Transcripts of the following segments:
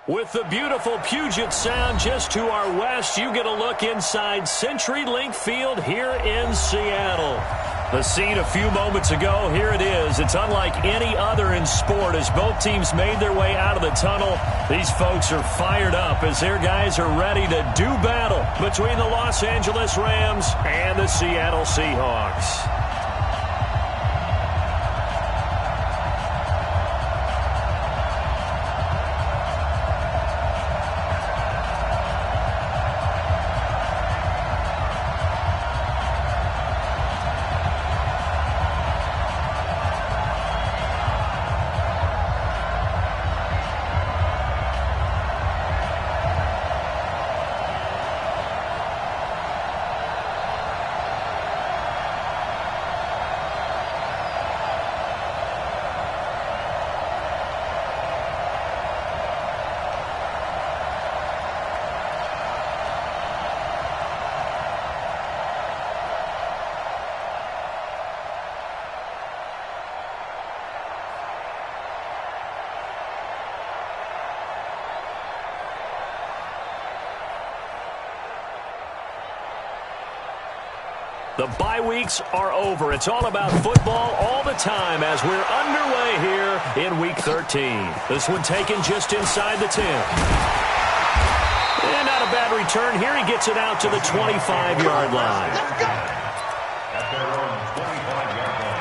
With the beautiful Puget Sound just to our west, you get a look inside CenturyLink Field here in Seattle. The scene a few moments ago, here it is. It's unlike any other in sport as both teams made their way out of the tunnel. These folks are fired up as their guys are ready to do battle between the Los Angeles Rams and the Seattle Seahawks. The bye weeks are over. It's all about football all the time as we're underway here in Week 13. This one taken just inside the 10. And not a bad return here. He gets it out to the 25-yard line. Let's go. At their own 25-yard line.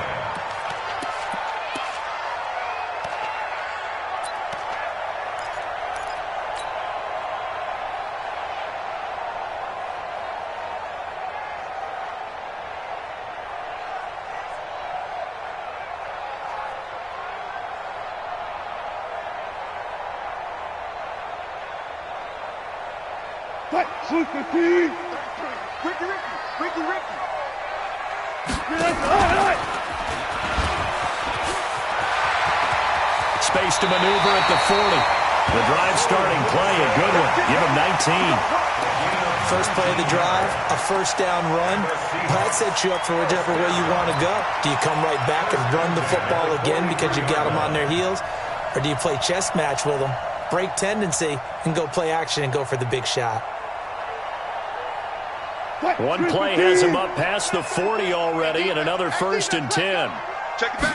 Ricky. Space to maneuver at the 40. The drive starting play, a good one. Give him 19. First play of the drive, a first down run. That sets you up for whichever way you want to go. Do you come right back and run the football again because you got them on their heels? Or do you play chess match with them, break tendency, and go play action and go for the big shot? One play has him up past the 40 already, and another 1st and 10. Check it back.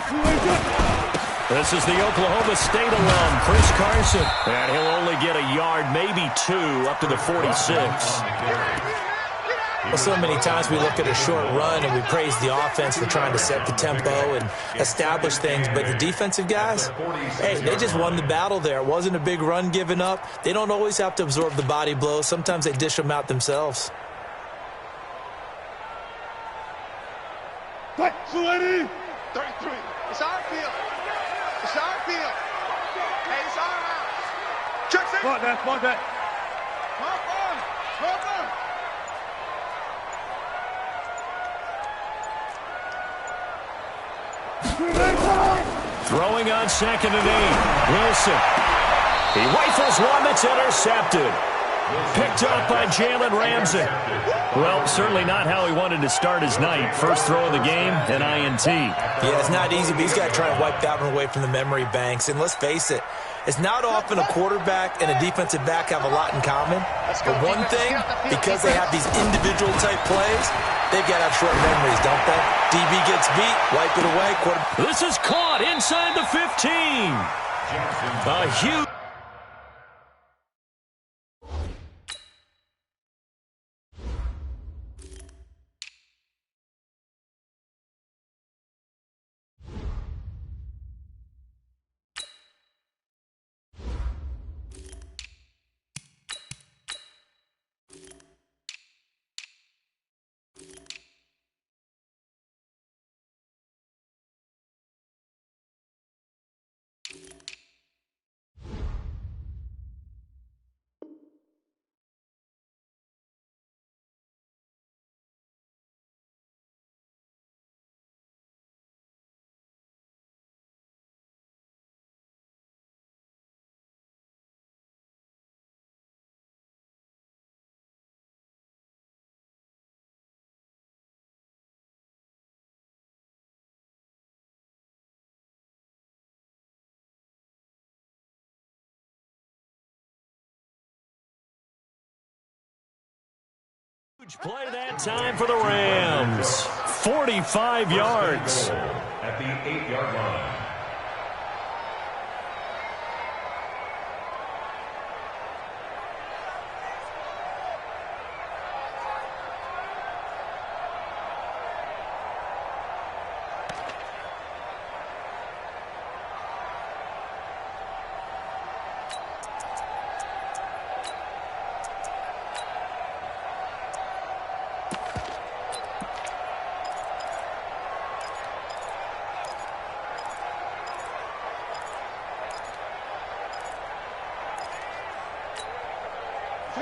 This is the Oklahoma State alum, Chris Carson. And he'll only get a yard, maybe 2, up to the 46. Well, so many times we look at a short run and we praise the offense for trying to set the tempo and establish things. But the defensive guys, hey, they just won the battle there. It wasn't a big run given up. They don't always have to absorb the body blows. Sometimes they dish them out themselves. What? 33. It's our field. It's our field. Hey, it's our house. Check it. Come on. Throwing on 2nd and 8. Wilson. He rifles one that's intercepted. Picked up by Jalen Ramsey. Well, certainly not how he wanted to start his night. First throw of the game, an INT. Yeah, it's not easy, but he's got to try and wipe that one away from the memory banks. And let's face it, it's not often a quarterback and a defensive back have a lot in common. But one thing, because they have these individual type plays, they've got to have short memories, don't they? DB gets beat, wipe it away. This is caught inside the 15. A huge... Huge play that time for the Rams. 45 yards. At the 8-yard line.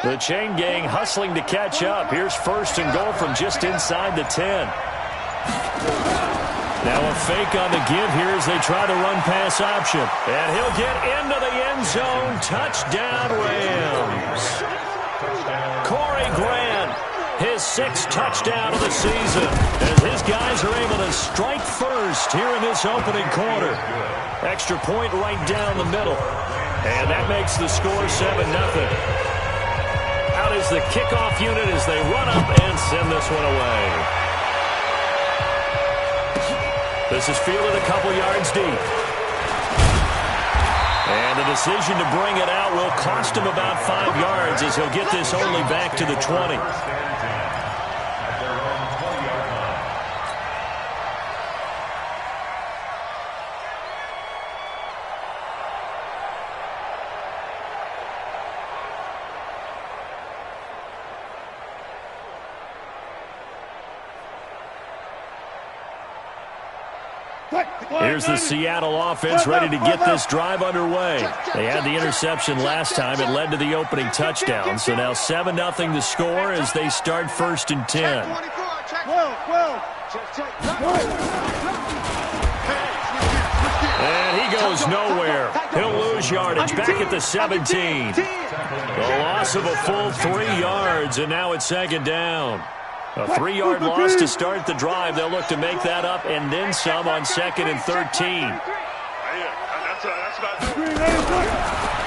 The chain gang hustling to catch up. Here's first and goal from just inside the 10. Now a fake on the give here as they try to run pass option. And he'll get into the end zone. Touchdown, Rams. Corey Grant, his 6th touchdown of the season, as his guys are able to strike first here in this opening quarter. Extra point right down the middle. And that makes the score 7-0. Out is the kickoff unit as they run up and send this one away. This is fielded a couple yards deep. And the decision to bring it out will cost him about 5 yards as he'll get this only back to the 20. Here's the Seattle offense ready to get this drive underway. They had the interception last time. It led to the opening touchdown. So now 7-0 the score as they start first and 10. And he goes nowhere. He'll lose yardage back at the 17. The loss of a full 3 yards, and now it's second down. A 3-yard loss to start the drive. They'll look to make that up and then some on 2nd and 13.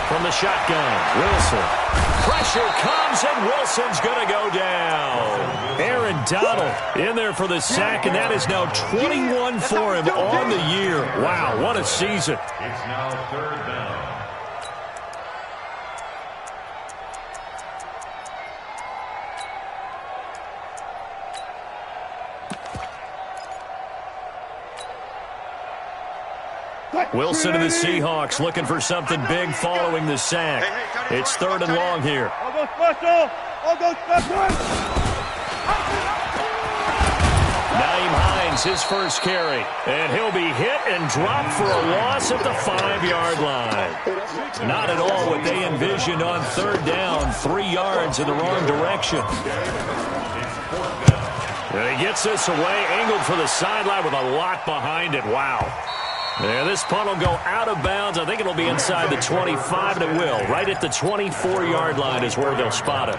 From the shotgun, Wilson. Pressure comes, and Wilson's going to go down. Aaron Donald in there for the sack, and that is now 21 for him on the year. Wow, what a season. It's now 3rd down. Wilson and the Seahawks looking for something big following the sack. It's 3rd and long here. Nyheim Hines, his first carry. And he'll be hit and dropped for a loss at the 5-yard line. Not at all what they envisioned on 3rd down. 3 yards in the wrong direction. And he gets this away, angled for the sideline with a lot behind it. Wow. Yeah, this punt will go out of bounds. I think it'll be inside the 25, and it will. Right at the 24-yard line is where they'll spot it.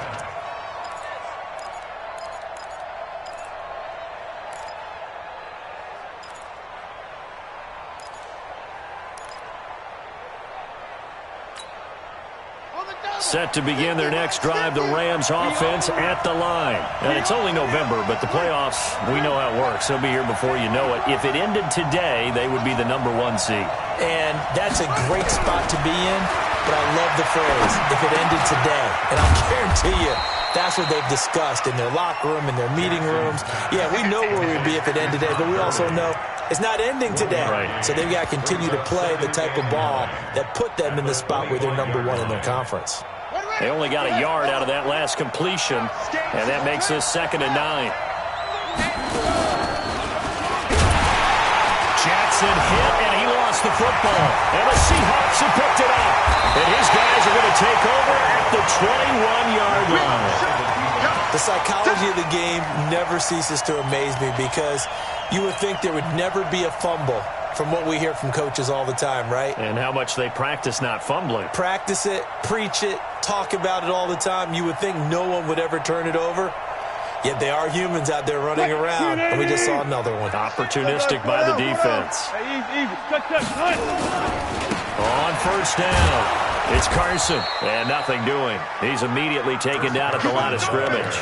Set to begin their next drive, the Rams offense at the line. And it's only November, but the playoffs, we know how it works. They'll be here before you know it. If it ended today, they would be the number 1 seed. And that's a great spot to be in, but I love the phrase, if it ended today. And I'll guarantee you, that's what they've discussed in their locker room, in their meeting rooms. Yeah, we know where we'd be if it ended today, but we also know it's not ending today. Right. So they've got to continue to play the type of ball that put them in the spot where they're number 1 in their conference. They only got a yard out of that last completion, and that makes this 2nd and 9. Jackson hit, and he lost the football. And the Seahawks have picked it up. And his guys are going to take over at the 21-yard line. The psychology of the game never ceases to amaze me because you would think there would never be a fumble from what we hear from coaches all the time, right? And how much they practice not fumbling. Practice it, preach it, talk about it all the time. You would think no one would ever turn it over. Yet they are humans out there running around, and we just saw another one. Opportunistic by the defense. On first down, it's Carson, and nothing doing. He's immediately taken down at the line of scrimmage.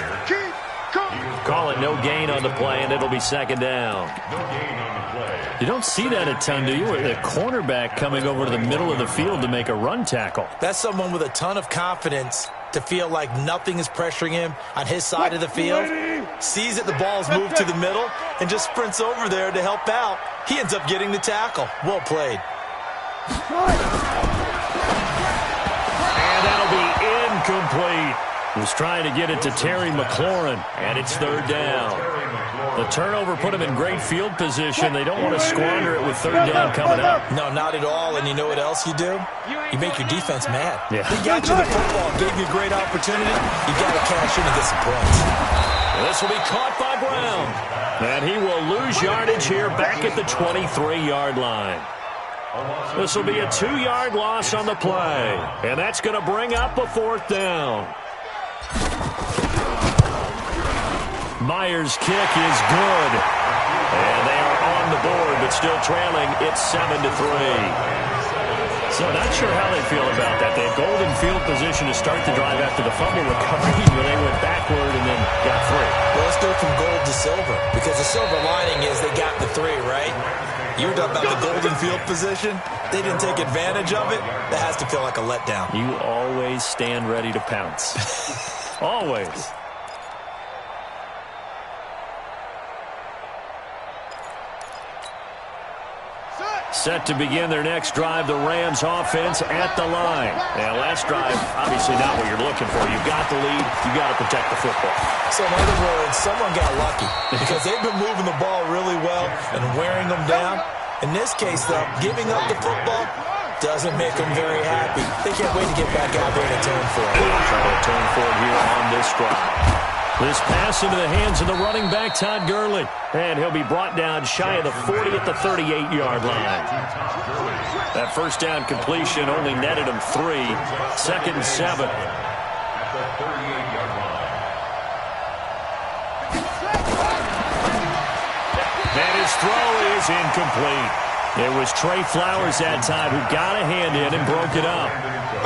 Call it no gain on the play, and it'll be second down. No gain on the play. You don't see that a ton, do you? The cornerback coming over to the middle of the field to make a run tackle. That's someone with a ton of confidence to feel like nothing is pressuring him on his side of the field. Sees that the ball's moved to the middle and just sprints over there to help out. He ends up getting the tackle. Well played. And that'll be incomplete. He was trying to get it to Terry McLaurin, and it's third down. The turnover put him in great field position. They don't want to squander it with third down coming up. No, not at all. And you know what else you do? You make your defense mad. Yeah. They got you the football, gave you a great opportunity. You got to cash in and get some points. This will be caught by Brown. And he will lose yardage here back at the 23-yard line. This will be a 2-yard loss on the play. And that's going to bring up a fourth down. Myers' kick is good. And they are on the board, but still trailing. It's 7-3. So not sure how they feel about that. They had golden field position to start the drive after the fumble recovery where they went backward and then got free. Well, let's go from gold to silver, because the silver lining is they got the 3, right? You were talking about the golden field position. They didn't take advantage of it. That has to feel like a letdown. You always stand ready to pounce. Always. Set to begin their next drive, the Rams offense at the line. And last drive, obviously not what you're looking for. You've got the lead. You've got to protect the football. So in other words, someone got lucky because they've been moving the ball really well and wearing them down. In this case, though, giving up the football doesn't make them very happy. They can't wait to get back out there and atone for it. They'll turn for it here on this drive. This pass into the hands of the running back, Todd Gurley. And he'll be brought down shy of the 40 at the 38-yard line. That first down completion only netted him 3. Second and 7. At the 38-yard line. And his throw is incomplete. It was Trey Flowers that time who got a hand in and broke it up.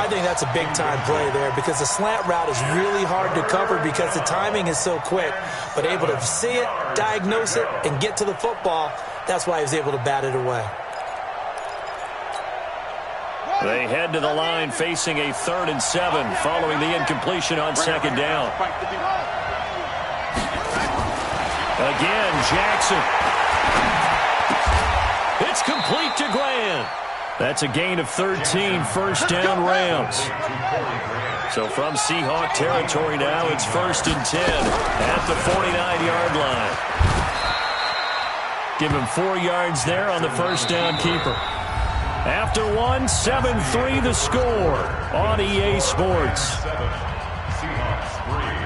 I think that's a big-time play there because the slant route is really hard to cover because the timing is so quick. But able to see it, diagnose it, and get to the football, that's why he was able to bat it away. They head to the line facing a 3rd and 7 following the incompletion on second down. Again, Jackson. It's complete to Grant. That's a gain of 13, first down Rams. So from Seahawk territory now, it's 1st and 10 at the 49-yard line. Give him 4 yards there on the first down keeper. After 1, 7-3 the score on EA Sports. Seahawks 3.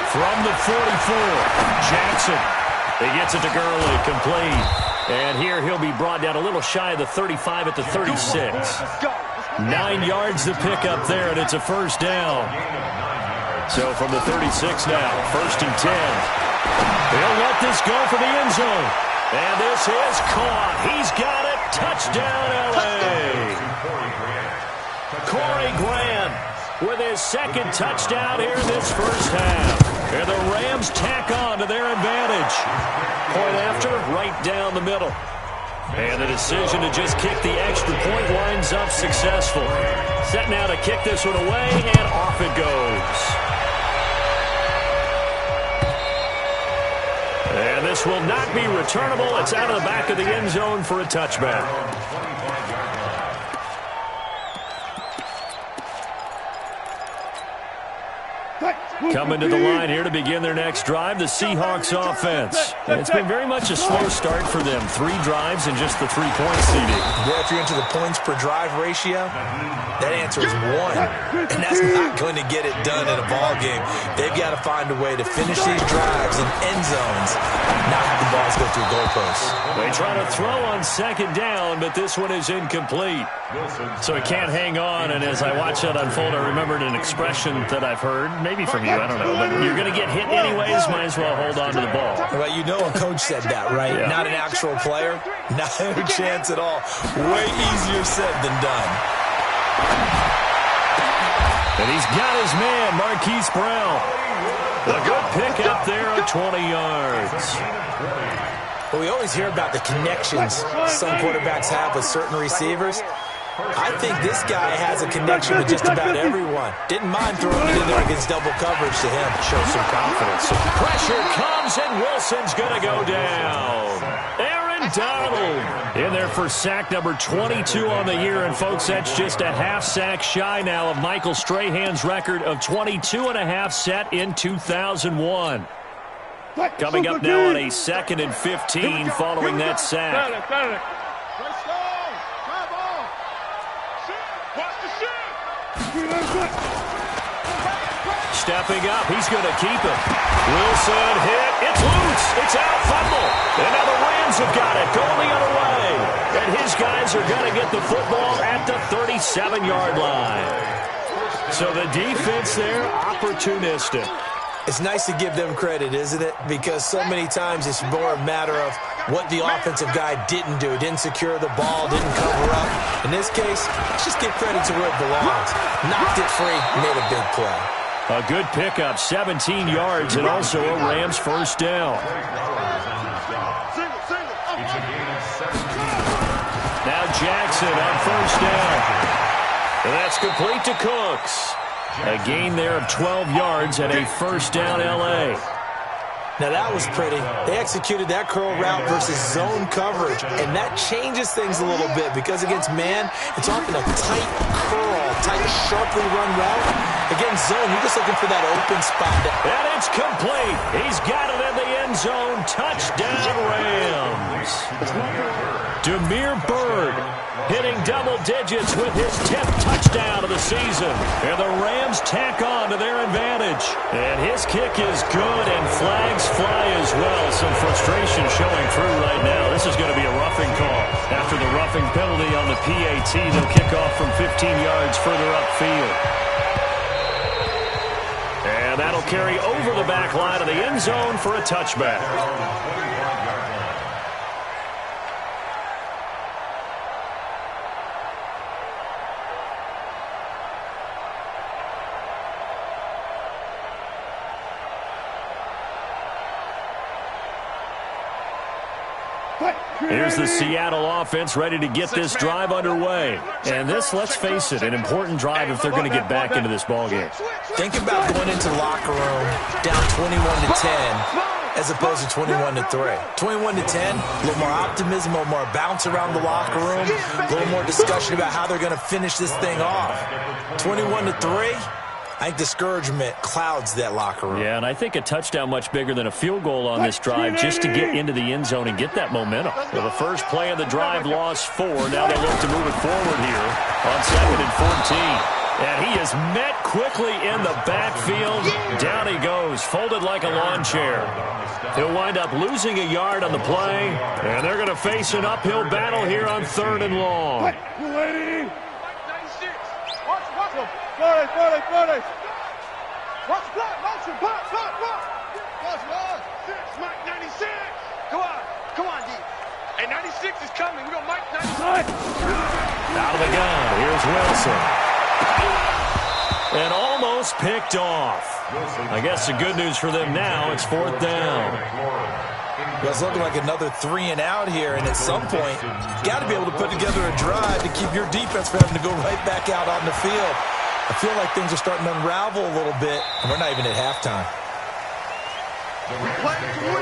From the 44, Jackson. He gets it to Gurley, complete. And here he'll be brought down a little shy of the 35 at the 36. 9 yards to pick up there, and it's a first down. So from the 36 now, 1st and 10. They'll let this go for the end zone. And this is caught. He's got it. Touchdown, L.A. Corey Grant with his second touchdown here in this first half. And the Rams tack on to their advantage. Point after, right down the middle. And the decision to just kick the extra point winds up successful. Set now to kick this one away, and off it goes. And this will not be returnable. It's out of the back of the end zone for a touchback. Coming to the line here to begin their next drive, the Seahawks offense. And it's been very much a slow start for them. 3 drives and just the 3-point seeding. Boy, if you're into the points per drive ratio, that answer is 1. And that's not going to get it done in a ball game. They've got to find a way to finish these drives in end zones, not have the balls go through goalposts. They try to throw on second down, but this one is incomplete. So he can't hang on, and as I watch that unfold, I remembered an expression that I've heard, maybe from you, I don't know, but you're going to get hit anyways, might as well hold on to the ball. Well, you know a coach said that, right? Yeah. Not an actual player. Not a chance at all. Way easier said than done. And he's got his man, Marquise Brown. A good pick up there at 20 yards. But we always hear about the connections some quarterbacks have with certain receivers. I think this guy has a connection with just about everyone. Didn't mind throwing it in there against double coverage to him. Show some confidence. Pressure comes, and Wilson's going to go down. Aaron Donald in there for sack number 22 on the year. And, folks, that's just a half sack shy now of Michael Strahan's record of 22.5 set in 2001. Coming up now on a 2nd and 15 following that sack. Stepping up, he's going to keep it. Wilson hit, it's loose, it's out, fumble. And now the Rams have got it, going the other way. And his guys are going to get the football at the 37-yard line. So the defense there, opportunistic. It's nice to give them credit, isn't it? Because so many times it's more a matter of what the offensive guy didn't do. Didn't secure the ball, didn't cover up. In this case, let's just give credit to where it belongs. Knocked it free, made a big play. A good pickup, 17 yards, and also a Rams first down. Now Jackson on first down. And that's complete to Cooks. A gain there of 12 yards and a first down L.A. Now that was pretty. They executed that curl route versus zone coverage, and that changes things a little bit because against man, it's often a tight curl, tight, sharply run route. Against zone, you're just looking for that open spot. And it's complete. He's got it in the end zone. Touchdown Rams. Demir Bird hitting double digits with his 10th touchdown of the season. And the Rams tack on to their advantage. And his kick is good, and flags fly as well. Some frustration showing through right now. This is going to be a roughing call. After the roughing penalty on the PAT, they'll kick off from 15 yards further upfield. And that'll carry over the back line of the end zone for a touchback. Here's the Seattle offense ready to get this drive underway. And this, let's face it, an important drive if they're going to get back into this ballgame. Think about going into locker room down 21-10 as opposed to 21-3. 21-10, a little more optimism, a little more bounce around the locker room, a little more discussion about how they're going to finish this thing off. 21-3. I think discouragement clouds that locker room. Yeah, and I think a touchdown much bigger than a field goal on this drive just to get into the end zone and get that momentum. Well, the first play of the drive lost 4. Now they look to move it forward here on 2nd and 14. And he is met quickly in the backfield. Down he goes, folded like a lawn chair. He'll wind up losing a yard on the play, and they're going to face an uphill battle here on 3rd and long. Watch block, motion, block. Watch, 6, Mike 96. Come on, D. Hey, 96 is coming. We're going to Mike 96. Out of the gun, here's Wilson. And almost picked off. I guess the good news for them now, it's 4th down. Well, it's looking like another 3 and out here, and at some point, you got to be able to put together a drive to keep your defense from having to go right back out on the field. I feel like things are starting to unravel a little bit, and we're not even at halftime. We play to win.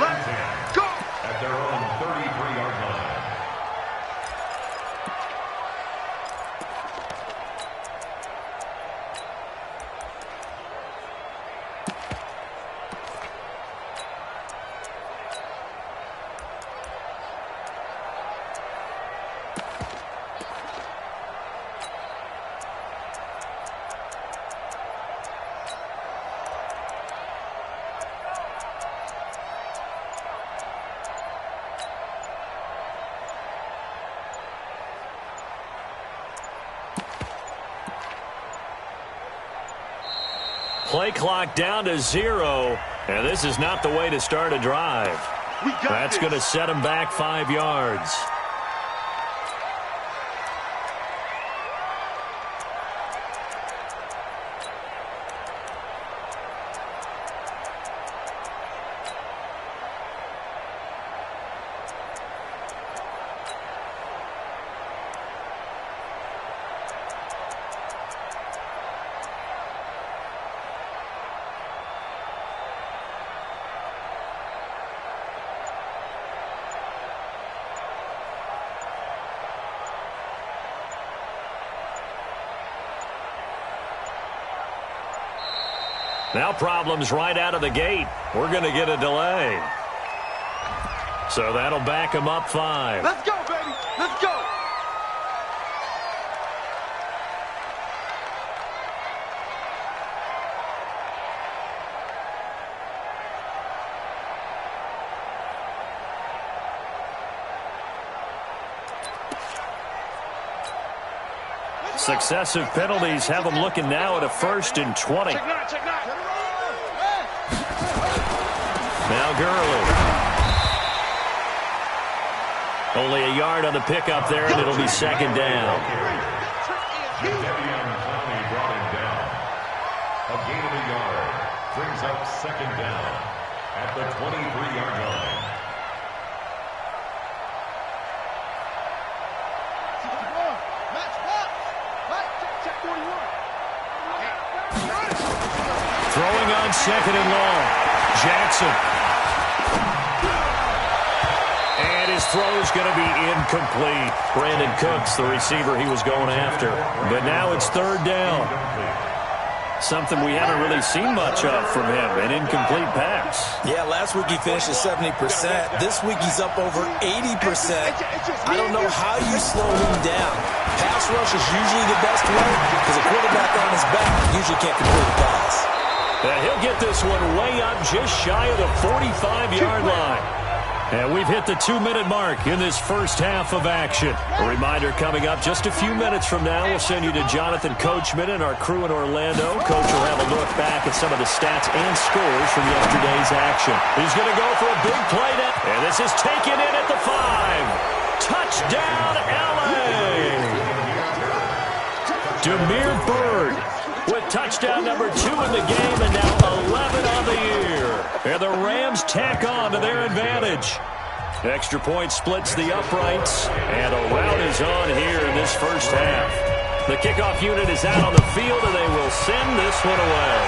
Let's go. At their own 33-yard line. play clock down to 0. And this is not the way to start a drive. That's going to set him back 5 yards. Now problems right out of the gate. We're going to get a delay. So that'll back him up 5. Let's go, baby. Let's go. Successive penalties have them looking now at a 1st and 20. Now Gurley. Only a yard on the pickup there, and it'll be 2nd down. Brought him down. A gain of a yard brings up 2nd down at the 23-yard line. Throwing on 2nd and long. Jackson. And his throw's going to be incomplete. Brandon Cooks, the receiver he was going after. But now it's 3rd down. Something we haven't really seen much of from him, an incomplete pass. Yeah, last week he finished at 70%. This week he's up over 80%. I don't know how you slow him down. Pass rush is usually the best way because a quarterback on his back usually can't complete a pass. And he'll get this one way up just shy of the 45-yard line. And we've hit the 2-minute mark in this first half of action. A reminder coming up just a few minutes from now. We'll send you to Jonathan Coachman and our crew in Orlando. Coach will have a look back at some of the stats and scores from yesterday's action. He's going to go for a big play now. And this is taken in at the 5. Touchdown, L.A. Damiere Byrd with touchdown number 2 in the game and now 11 on the year. And the Rams tack on to their advantage. Extra point splits the uprights, and a rout is on here in this first half. The kickoff unit is out on the field, and they will send this one away.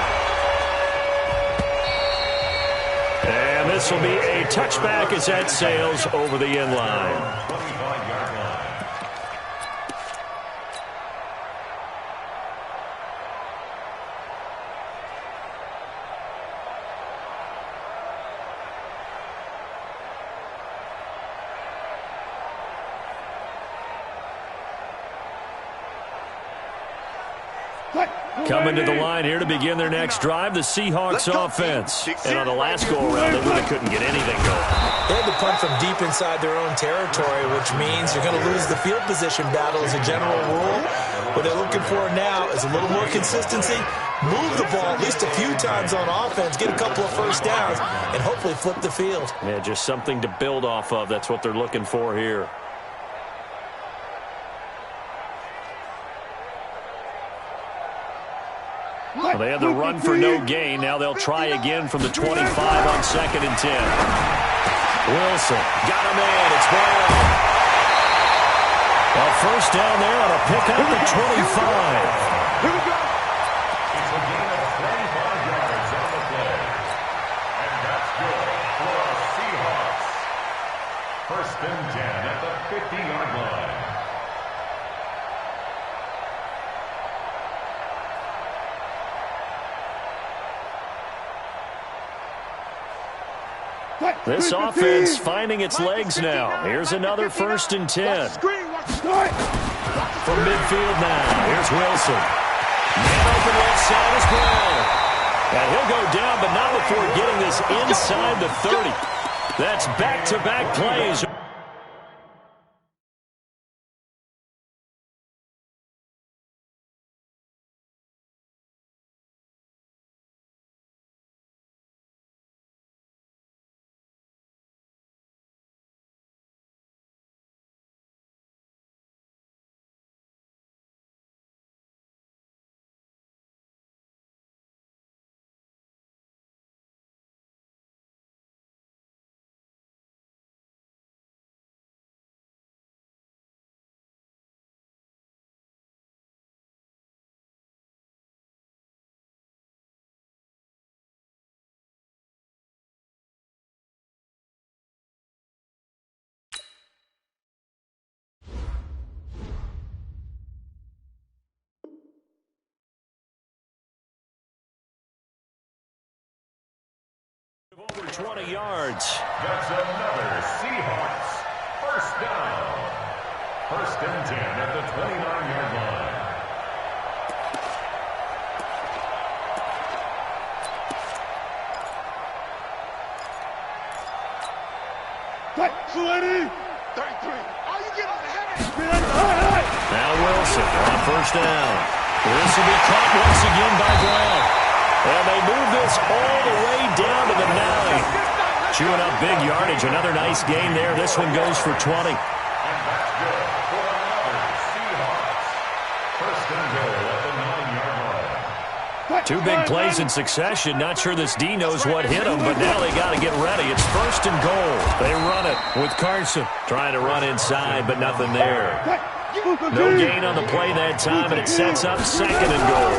And this will be a touchback as that sails over the end line. Coming to the line here to begin their next drive, the Seahawks offense. And on the last go-around, they really couldn't get anything going. They had to punt from deep inside their own territory, which means you're going to lose the field position battle as a general rule. What they're looking for now is a little more consistency, move the ball at least a few times on offense, get a couple of first downs, and hopefully flip the field. Yeah, just something to build off of. That's what they're looking for here. Well, they had the run for no gain. Now they'll try again from the 25 on 2nd and 10. Wilson got him in. It's Brown. A first down there on a pickup at 25. Here we go. It's a gain of 25 yards on the play. And that's good for the Seahawks. 1st and 10 at the 50-yard line. This offense finding its legs now. Here's another 1st and 10. From midfield now, here's Wilson. Man open left side is Brown. And he'll go down, but not before getting this inside the 30. That's back-to-back plays. Over 20 yards. That's another Seahawks first down. First and 10 at the 29-yard line. Sweaty! 33. Oh, you get on the head. Now Wilson on first down. This will be caught once again by Brown. And they move this all the way down to the 9. Chewing up big yardage. Another nice gain there. This one goes for 20. And that's good for another Seahawks. First and goal at the 9-yard line. Two big plays in succession. Not sure this D knows what hit him, but now they got to get ready. It's first and goal. They run it with Carson. Trying to run inside, but nothing there. No gain on the play that time, and it sets up second and goal.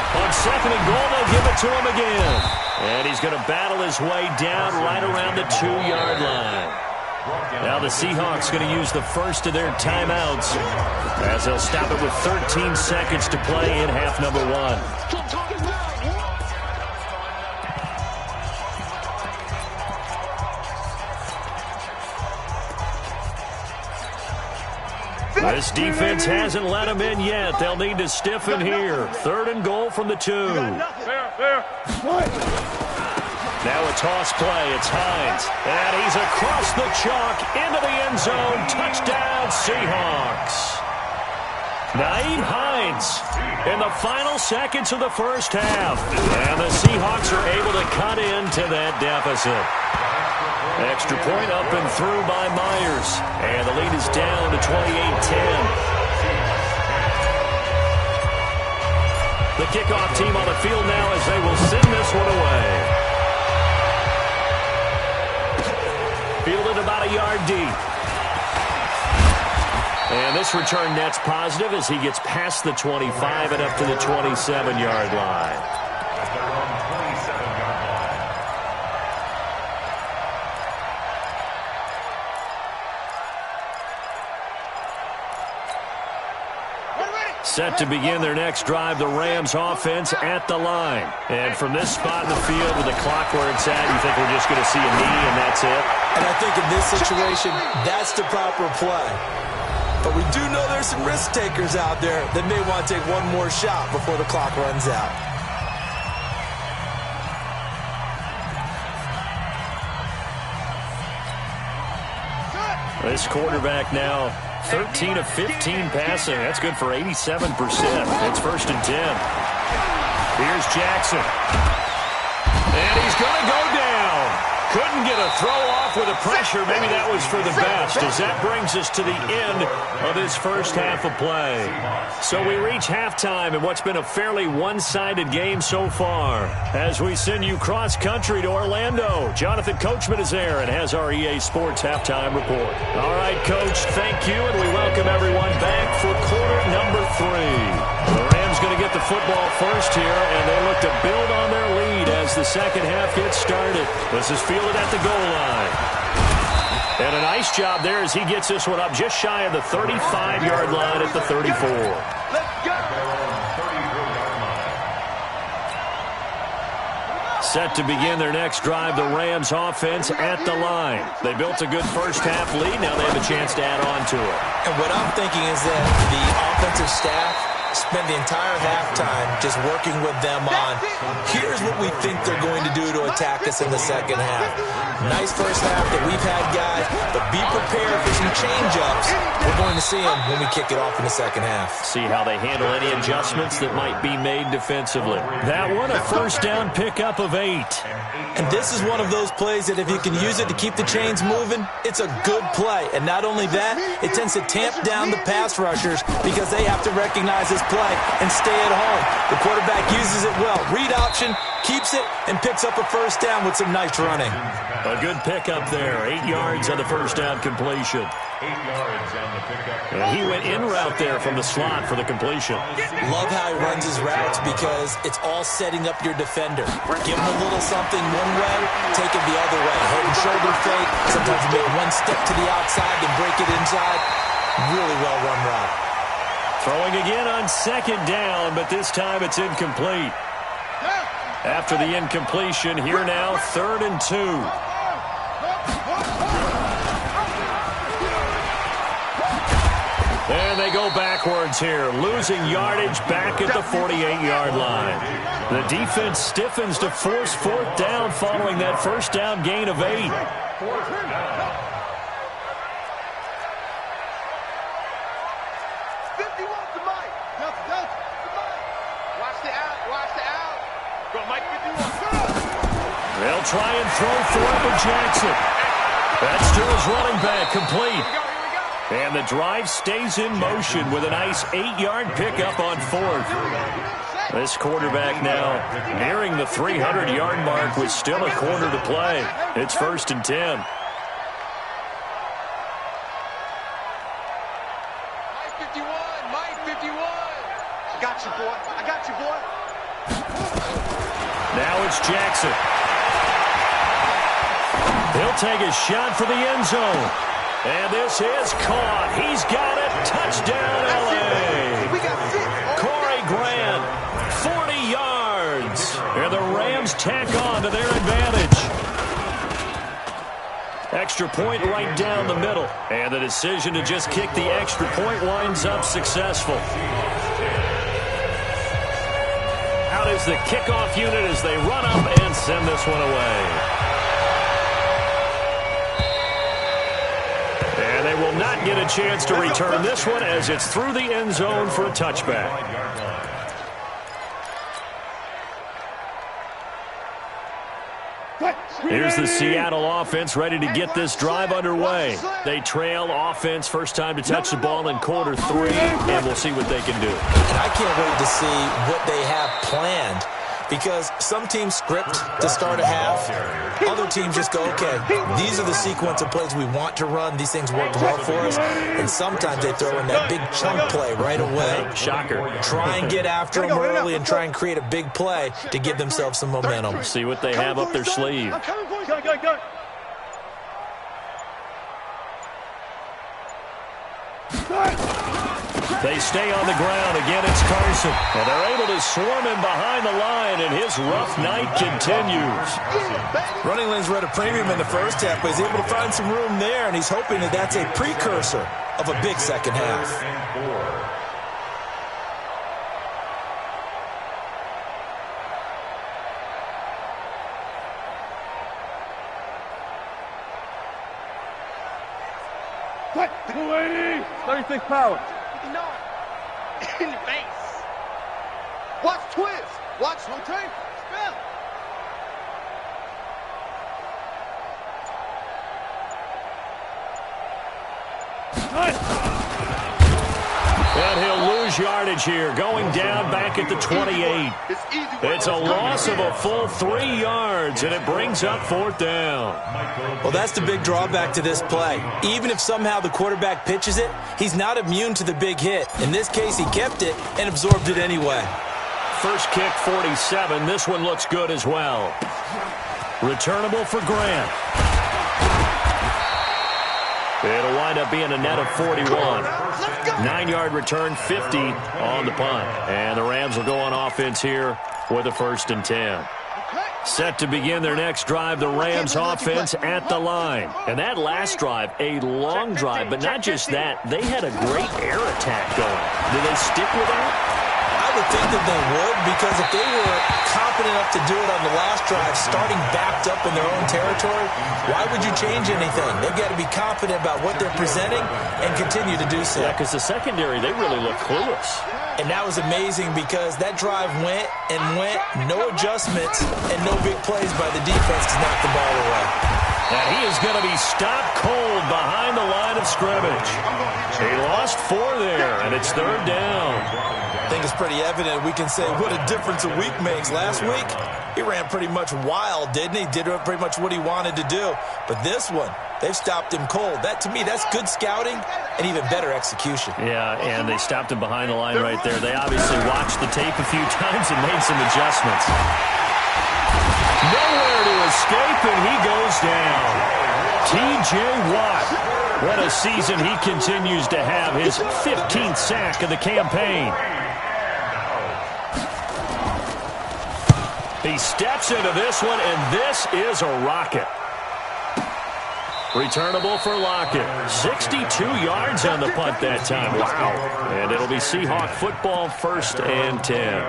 On second and goal, they'll give it to him again. And he's going to battle his way down right around the 2-yard line. Now the Seahawks going to use the first of their timeouts as they'll stop it with 13 seconds to play in half number 1. This defense hasn't let them in yet. They'll need to stiffen here. Third and goal from the 2. Now a toss play. It's Hines. And he's across the chalk into the end zone. Touchdown, Seahawks. Nyheim Hines in the final seconds of the first half. And the Seahawks are able to cut into that deficit. Extra point up and through by Myers. And the lead is down to 28-10. The kickoff team on the field now as they will send this one away. Fielded about a yard deep. And this return net's positive as he gets past the 25 and up to the 27-yard line. At their own 27-yard line. Set to begin their next drive, the Rams offense at the line. And from this spot in the field with the clock where it's at, you think we're just going to see a knee and that's it? And I think in this situation, that's the proper play. But we do know there's some risk takers out there that may want to take one more shot before the clock runs out. This quarterback now 13 of 15 passing. That's good for 87%. It's first and 10. Here's Jackson. And he's going to go down. Couldn't get a throw off with the pressure. Maybe that was for the best, as that brings us to the end of this first half of play. So we reach halftime in what's been a fairly one-sided game so far. As we send you cross-country to Orlando, Jonathan Coachman is there and has our EA Sports halftime report. All right, Coach, thank you, and we welcome everyone back for quarter number 3. The Rams going to get the football first here, and they look to build on their lead as the second half gets started. This is fielded at the goal line. And a nice job there as he gets this one up just shy of the 35-yard line at the 34. Let's go! Set to begin their next drive, the Rams offense at the line. They built a good first half lead. Now they have a chance to add on to it. And what I'm thinking is that the offensive staff spend the entire halftime just working with them on, here's what we think they're going to do to attack us in the second half. Nice first half that we've had, guys, but be prepared for some change-ups. We're going to see them when we kick it off in the second half. See how they handle any adjustments that might be made defensively. That one, a first down pickup of 8. And this is one of those plays that if you can use it to keep the chains moving, it's a good play. And not only that, it tends to tamp down the pass rushers because they have to recognize this play and stay at home. The quarterback uses it well. Read option, keeps it, and picks up a first down with some nice running. A good pickup there. 8 yards on the first down completion. 8 yards on the pickup. And he went in route there from the slot for the completion. Love how he runs his routes because it's all setting up your defender. Give him a little something one way, take it the other way. Head and shoulder fake. Sometimes you make one step to the outside, then break it inside. Really well run route. Throwing again on second down, but this time it's incomplete. After the incompletion, here now, 3rd and 2. And they go backwards here, losing yardage back at the 48-yard line. The defense stiffens to force 4th down following that first down gain of 8. They'll try and throw for it with Jackson. That's to his running back, complete. And the drive stays in motion with a nice 8-yard pickup on 4th. This quarterback now nearing the 300-yard mark with still a quarter to play. It's 1st and 10. Mike 51. I got you, boy. I got you, boy. Now it's Jackson. He'll take a shot for the end zone. And this is caught. He's got it. Touchdown, L.A. Corey Grant, 40 yards. And the Rams tack on to their advantage. Extra point right down the middle. And the decision to just kick the extra point winds up successful. Out is the kickoff unit as they run up and send this one away. And they will not get a chance to return this one as it's through the end zone for a touchback. Here's the Seattle offense ready to get this drive underway. They trail offense, first time to touch the ball in quarter 3, and we'll see what they can do. And I can't wait to see what they have planned, because some teams script to start a half. Other teams just go, okay, these are the sequence of plays we want to run. These things worked well for us. And sometimes they throw in that big chunk play right away. Shocker. Try and get after them early and try and create a big play to give themselves some momentum. See what they have up their sleeve. Go. They stay on the ground. Again, it's Carson. And they're able to swarm him behind the line, and his rough night continues. Running lanes were at a premium in the first half, but he's able to find some room there, and he's hoping that that's a precursor of a big second half. What? 280. 36 power. In the face. Watch twist. Watch rotate. Spin. And he'll lose yardage here, going down back at the 28. It's a loss of a full 3 yards, and it brings up 4th down. Well, that's the big drawback to this play. Even if somehow the quarterback pitches it, he's not immune to the big hit. In this case, he kept it and absorbed it anyway. First kick, 47. This one looks good as well. Returnable for Grant. It'll wind up being a net of 41. 9-yard return, 50 on the punt. And the Rams will go on offense here with a 1st and 10. Set to begin their next drive, the Rams offense at the line. And that last drive, a long drive, but not just that. They had a great air attack going. Do they stick with that? I would think that they would, because if they were confident enough to do it on the last drive, starting backed up in their own territory, why would you change anything? They've got to be confident about what they're presenting and continue to do so. Yeah, because the secondary, they really look clueless. And that was amazing because that drive went and went, no adjustments and no big plays by the defense to knock the ball away. And he is going to be stopped cold behind the line of scrimmage. He lost 4 there, and it's 3rd down. I think it's pretty evident. We can say what a difference a week makes. Last week, he ran pretty much wild, didn't he? Did pretty much what he wanted to do. But this one, they've stopped him cold. That, to me, that's good scouting and even better execution. Yeah, and they stopped him behind the line right there. They obviously watched the tape a few times and made some adjustments. Nowhere to escape, and he goes down. T.J. Watt. What a season he continues to have. His 15th sack of the campaign. He steps into this one, and this is a rocket. Returnable for Lockett. 62 yards on the punt that time. Wow. And it'll be Seahawk football, 1st and 10.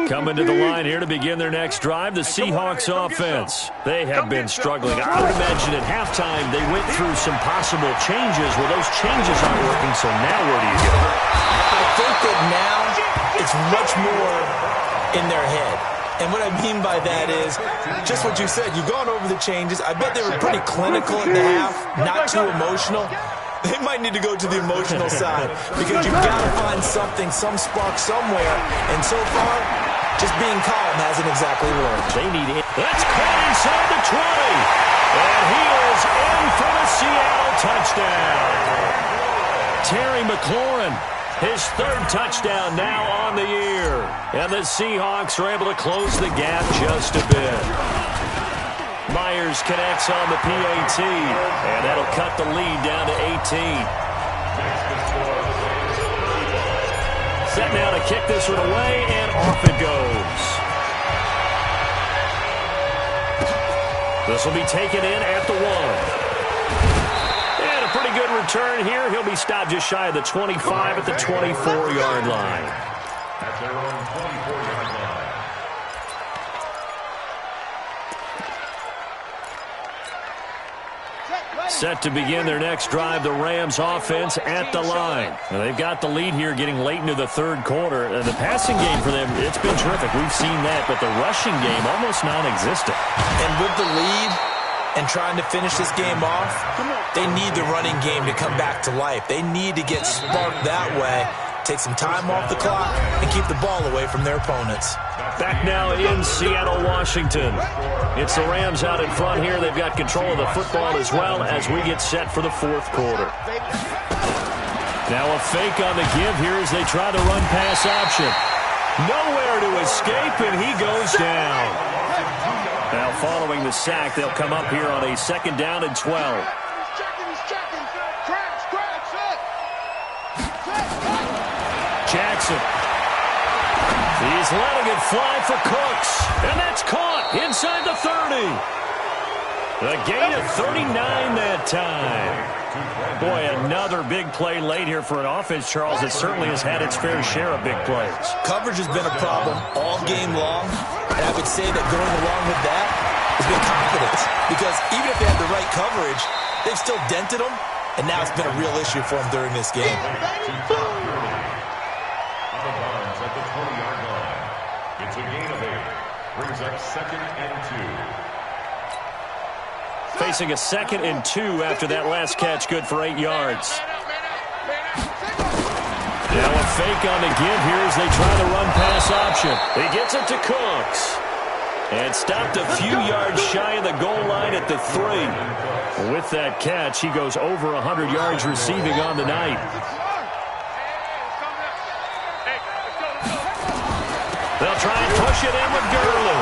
Coming to the line here to begin their next drive, the Seahawks offense. They have been struggling. I would imagine at halftime they went through some possible changes. Well, those changes aren't working, so now where do you go? I think that now it's much more in their head. And what I mean by that is just what you said. You've gone over the changes. I bet they were pretty clinical at the half, not too emotional. They might need to go to the emotional side because you've got to find something, some spark somewhere. And so far, just being calm hasn't exactly worked. They need it. That's caught inside the 20. And he is in for the Seattle touchdown. Terry McLaurin, his 3rd touchdown now on the year. And the Seahawks are able to close the gap just a bit. Myers connects on the PAT, and that'll cut the lead down to 18. Set now to kick this one away, and off it goes. This will be taken in at the 1. And a pretty good return here. He'll be stopped just shy of the 25 at the 24-yard line. At their own 24-yard line. Set to begin their next drive, the Rams offense at the line. Now, they've got the lead here getting late into the 3rd quarter. And the passing game for them, it's been terrific. We've seen that, but the rushing game almost non-existent. And with the lead and trying to finish this game off, they need the running game to come back to life. They need to get sparked that way, take some time off the clock, and keep the ball away from their opponents. Back now in Seattle, Washington. It's the Rams out in front here. They've got control of the football as well as we get set for the 4th quarter. Now a fake on the give here as they try the run-pass option. Nowhere to escape, and he goes down. Now following the sack, they'll come up here on a 2nd down and 12. Jackson. He's letting it fly for Cooks. And that's caught inside the 30. A gain of 39 that time. Boy, another big play late here for an offense, Charles, that certainly has had its fair share of big plays. Coverage has been a problem all game long. And I would say that going along with that has been confidence. Because even if they had the right coverage, they've still dented them. And now it's been a real issue for them during this game. At the 20-yard line. It's a gain of 8. Brings up 2nd and 2. Facing a 2nd and 2 after that last catch, good for 8 yards. Now a fake on the give here as they try the run-pass option. He gets it to Cooks. And stopped a few yards shy of the goal line at the 3. With that catch, he goes over 100 yards receiving on the night. They'll try and push it in with Gurley.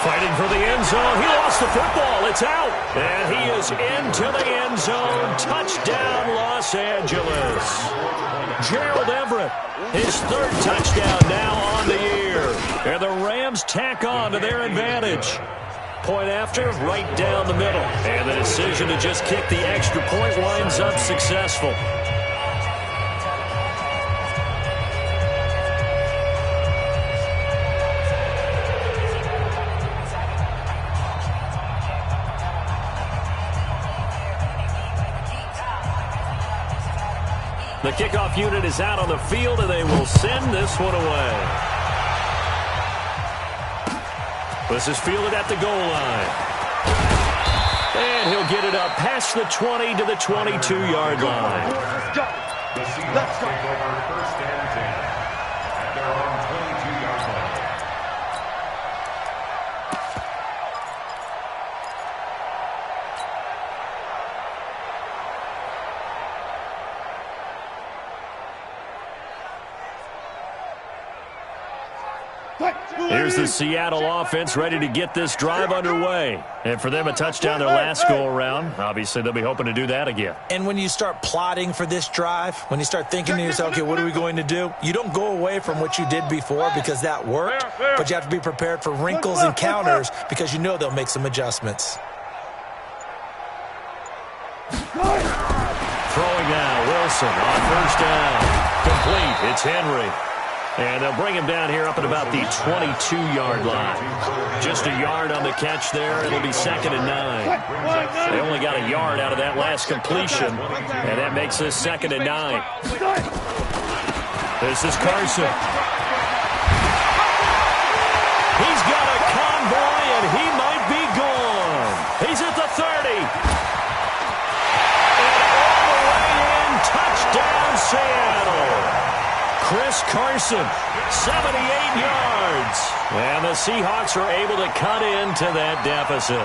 Fighting for the end zone. He lost the football. It's out. And he is into the end zone. Touchdown, Los Angeles. Gerald Everett, his 3rd touchdown now on the year. And the Rams tack on to their advantage. Point after, right down the middle. And the decision to just kick the extra point winds up successful. The kickoff unit is out on the field, and they will send this one away. This is fielded at the goal line. And he'll get it up past the 20 to the 22-yard line. The Seahawks take over 1st and 10 at their own 22-yard line. Here's the Seattle offense ready to get this drive underway. And for them, a touchdown their last go-around. Obviously, they'll be hoping to do that again. And when you start plotting for this drive, when you start thinking to yourself, okay, what are we going to do? You don't go away from what you did before because that worked, but you have to be prepared for wrinkles and counters because you know they'll make some adjustments. Throwing now, Wilson on first down. Complete, it's Henry. And they'll bring him down here up at about the 22-yard line. Just a yard on the catch there. It'll be 2nd and 9. They only got a yard out of that last completion, and that makes this 2nd and 9. This is Carson. He's got a convoy, and he might be gone. He's at the 30. And all the way in, touchdown Seattle. Chris Carson, 78 yards. And the Seahawks are able to cut into that deficit.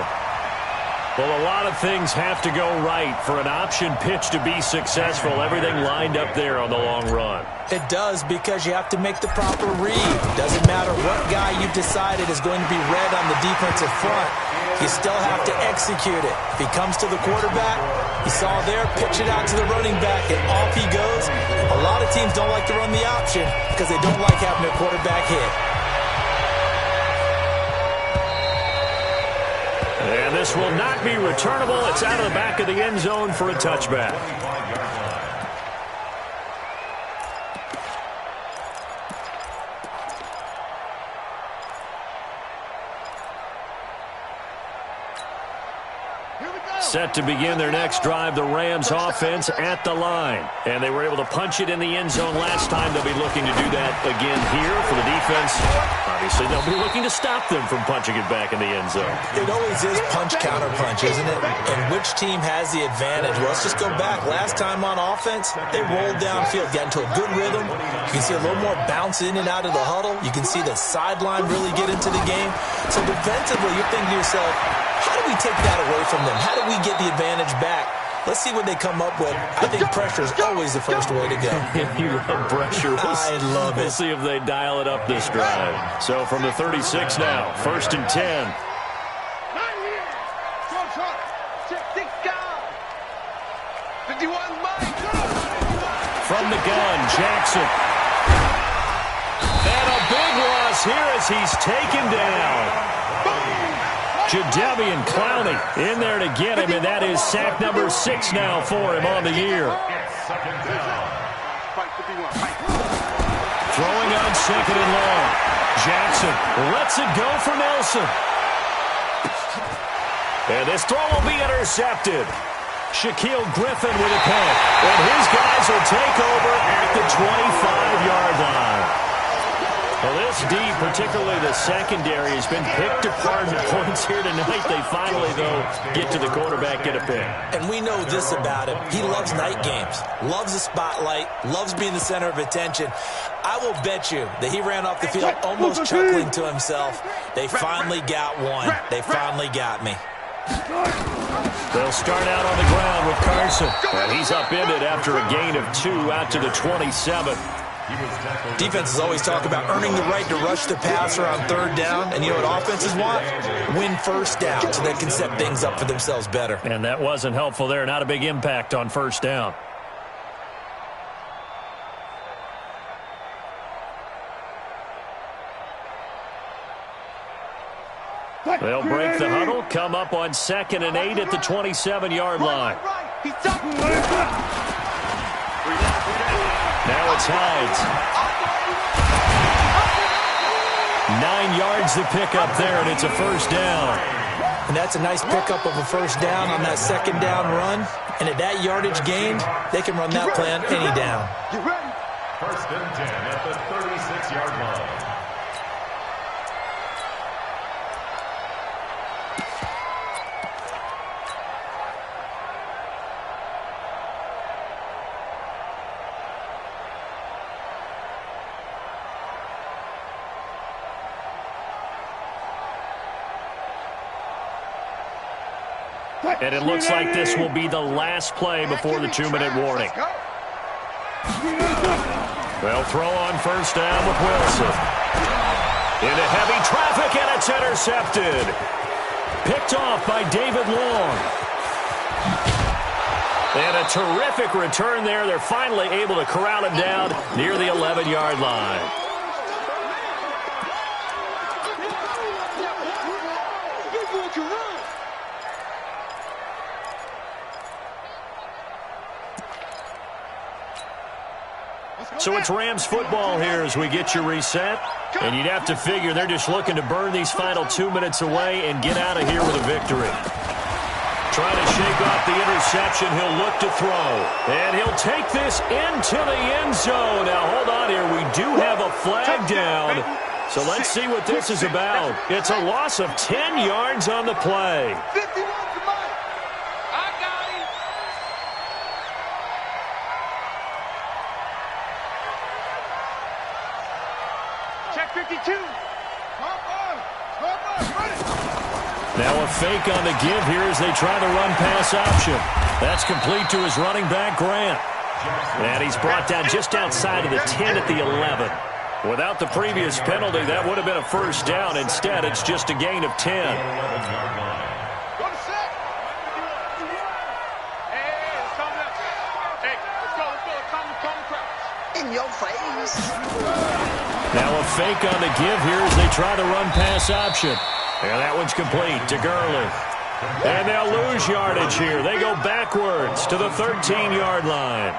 Well, a lot of things have to go right for an option pitch to be successful. Everything lined up there on the long run. It does, because you have to make the proper read. Doesn't matter what guy you've decided is going to be read on the defensive front. You still have to execute it. If he comes to the quarterback, you saw there, pitch it out to the running back, and off he goes. A lot of teams don't like to run the option because they don't like having their quarterback hit. And this will not be returnable. It's out of the back of the end zone for a touchback. Set to begin their next drive, the Rams offense at the line. And they were able to punch it in the end zone last time. They'll be looking to do that again here for the defense. Obviously, they'll be looking to stop them from punching it back in the end zone. It always is punch-counter-punch, isn't it? And which team has the advantage? Well, let's just go back. Last time on offense, they rolled downfield, got into a good rhythm. You can see a little more bounce in and out of the huddle. You can see the sideline really get into the game. So defensively, you're thinking to yourself, how do we take that away from them? How do we get the advantage back? Let's see what they come up with. I think pressure is always the first way to go. You love pressure. I love it. We'll see if they dial it up this drive. So from the 36 now, 1st and 10. From the gun, Jackson. And a big loss here as he's taken down. Jadeveon Clowney in there to get him, and that is sack number 6 now for him on the year. Throwing on 2nd and long. Jackson lets it go for Nelson. And this throw will be intercepted. Shaquille Griffin with a punt. And his guys will take over at the 25-yard line. Well, this D, particularly the secondary, has been picked apart in points here tonight. They finally, though, get to the quarterback, get a pick. And we know this about him. He loves night games, loves the spotlight, loves being the center of attention. I will bet you that he ran off the field almost chuckling to himself. They finally got one. They finally got me. They'll start out on the ground with Carson. And he's upended after a gain of 2 out to the 27. Defenses always talk about earning the right to rush the passer on 3rd down. And you know what offenses want? Win 1st down so they can set things up for themselves better. And that wasn't helpful there. Not a big impact on 1st down. They'll break the huddle, come up on 2nd and 8 at the 27-yard line. Now it's Hides. 9 yards to pick up there, and it's a 1st down. And that's a nice pickup of a 1st down on that 2nd down run. And at that yardage gained, they can run that play on any down. 1st and 10 at the 36-yard line. And it looks like this will be the last play before the 2-minute warning. They'll throw on 1st down with Wilson. Into heavy traffic, and it's intercepted. Picked off by David Long. And a terrific return there. They're finally able to corral him down near the 11-yard line. So it's Rams football here as we get you reset. And you'd have to figure they're just looking to burn these final 2 minutes away and get out of here with a victory. Trying to shake off the interception. He'll look to throw. And he'll take this into the end zone. Now, hold on here. We do have a flag down. So let's see what this is about. It's a loss of 10 yards on the play. 51 to Mike. I got him. Check 52. Now a fake on the give here as they try the run-pass option. That's complete to his running back, Grant. And he's brought down just outside of the 10 at the 11. Without the previous penalty, that would have been a first down. Instead, it's just a gain of 10. In your face. Now a fake on the give here as they try the run-pass option. And that one's complete to Gurley. And they'll lose yardage here. They go backwards to the 13-yard line.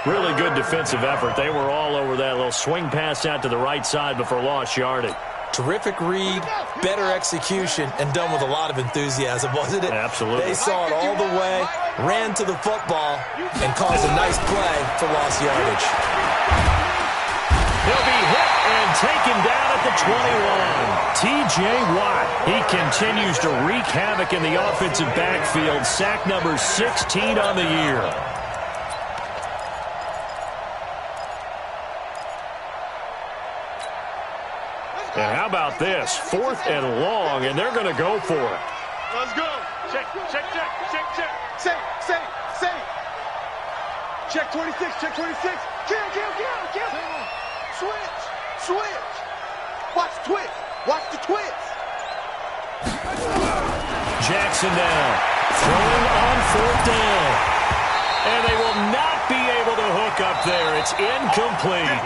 Really good defensive effort. They were all over that little swing pass out to the right side before lost yardage. Terrific read, better execution, and done with a lot of enthusiasm, wasn't it? Absolutely. They saw it all the way, ran to the football, and caused a nice play for lost yardage. He'll be hit and taken down at the 21. T.J. Watt, he continues to wreak havoc in the offensive backfield. Sack number 16 on the year. And how about this? 4th and long, and they're going to go for it. Let's go. Check, check, check, check, check. Say. Check 26, check 26. Kill. Switch. Watch the twist. Watch the twist. Jackson now throwing on 4th down. And they will not be able to hook up there. It's incomplete.